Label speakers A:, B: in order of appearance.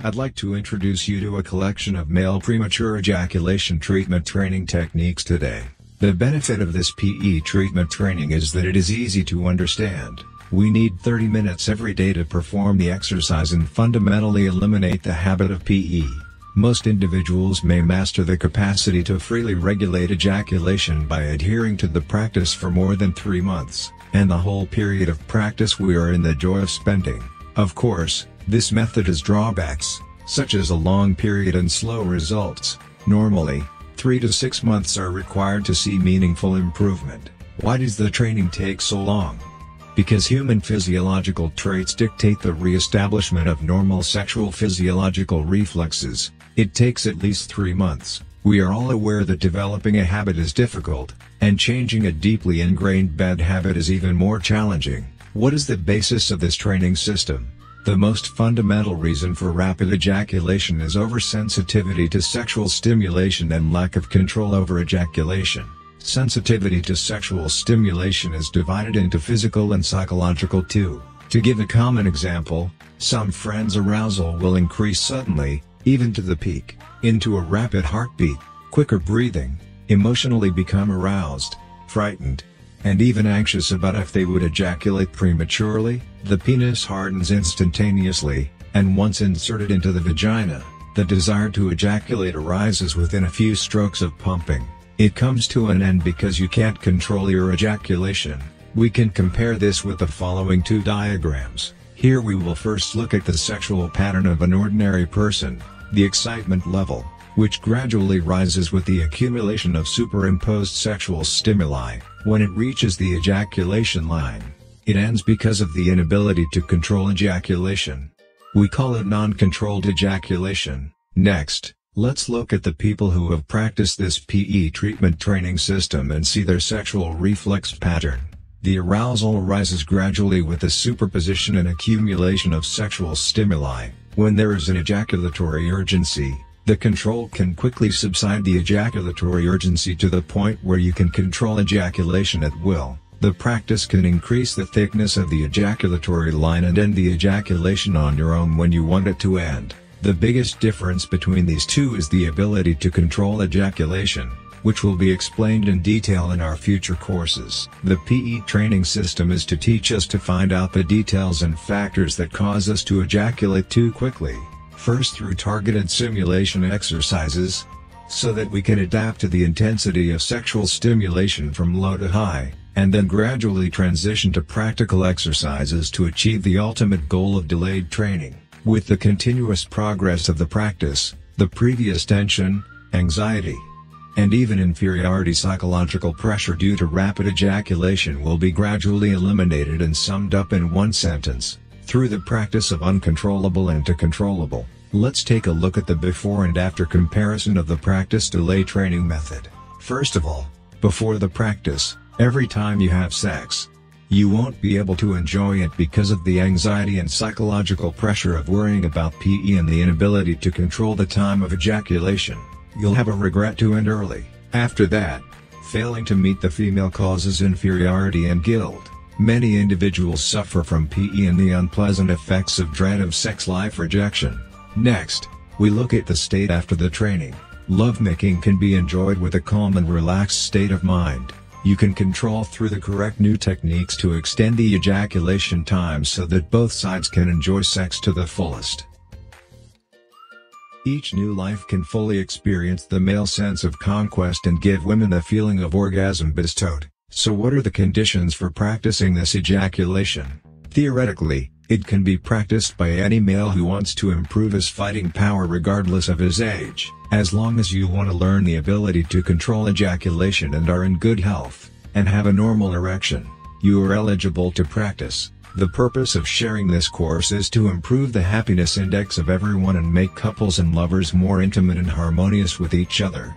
A: I'd like to introduce you to a collection of male premature ejaculation treatment training techniques today. The benefit of this PE treatment training is that it is easy to understand. We need 30 minutes every day to perform the exercise and fundamentally eliminate the habit of PE. Most individuals may master the capacity to freely regulate ejaculation by adhering to the practice for more than 3 months, and the whole period of practice we are in the joy of spending. Of course, this method has drawbacks, such as a long period and slow results. Normally, 3 to 6 months are required to see meaningful improvement. Why does the training take so long? Because human physiological traits dictate the re-establishment of normal sexual physiological reflexes. It takes at least 3 months. We are all aware that developing a habit is difficult, and changing a deeply ingrained bad habit is even more challenging. What is the basis of this training system? The most fundamental reason for rapid ejaculation is oversensitivity to sexual stimulation and lack of control over ejaculation. Sensitivity to sexual stimulation is divided into physical and psychological too. To give a common example, some friends' arousal will increase suddenly, even to the peak, into a rapid heartbeat, quicker breathing, emotionally become aroused, frightened, and even anxious about if they would ejaculate prematurely. The penis hardens instantaneously, and once inserted into the vagina, the desire to ejaculate arises within a few strokes of pumping. It comes to an end because you can't control your ejaculation. We can compare this with the following 2 diagrams. Here we will first look at the sexual pattern of an ordinary person, the excitement level, which gradually rises with the accumulation of superimposed sexual stimuli. When it reaches the ejaculation line, it ends because of the inability to control ejaculation. We call it non-controlled ejaculation. Next, let's look at the people who have practiced this PE treatment training system and see their sexual reflex pattern. The arousal rises gradually with the superposition and accumulation of sexual stimuli. When there is an ejaculatory urgency, the control can quickly subside the ejaculatory urgency to the point where you can control ejaculation at will. The practice can increase the thickness of the ejaculatory line and end the ejaculation on your own when you want it to end. The biggest difference between these two is the ability to control ejaculation, which will be explained in detail in our future courses. The PE training system is to teach us to find out the details and factors that cause us to ejaculate too quickly. First through targeted simulation exercises, so that we can adapt to the intensity of sexual stimulation from low to high, and then gradually transition to practical exercises to achieve the ultimate goal of delayed training. With the continuous progress of the practice, the previous tension, anxiety, and even inferiority psychological pressure due to rapid ejaculation will be gradually eliminated and summed up in one sentence: through the practice of uncontrollable and to controllable. Let's take a look at the before and after comparison of the practice delay training method. First of all, before the practice, every time you have sex, you won't be able to enjoy it because of the anxiety and psychological pressure of worrying about PE and the inability to control the time of ejaculation. You'll have a regret to end early. After that, failing to meet the female causes inferiority and guilt. Many individuals suffer from PE and the unpleasant effects of dread of sex life rejection. Next, we look at the state after the training. Lovemaking can be enjoyed with a calm and relaxed state of mind. You can control through the correct new techniques to extend the ejaculation time so that both sides can enjoy sex to the fullest. Each new life can fully experience the male sense of conquest and give women the feeling of orgasm bestowed. So what are the conditions for practicing this ejaculation? Theoretically, it can be practiced by any male who wants to improve his fighting power regardless of his age. As long as you want to learn the ability to control ejaculation and are in good health, and have a normal erection, you are eligible to practice. The purpose of sharing this course is to improve the happiness index of everyone and make couples and lovers more intimate and harmonious with each other.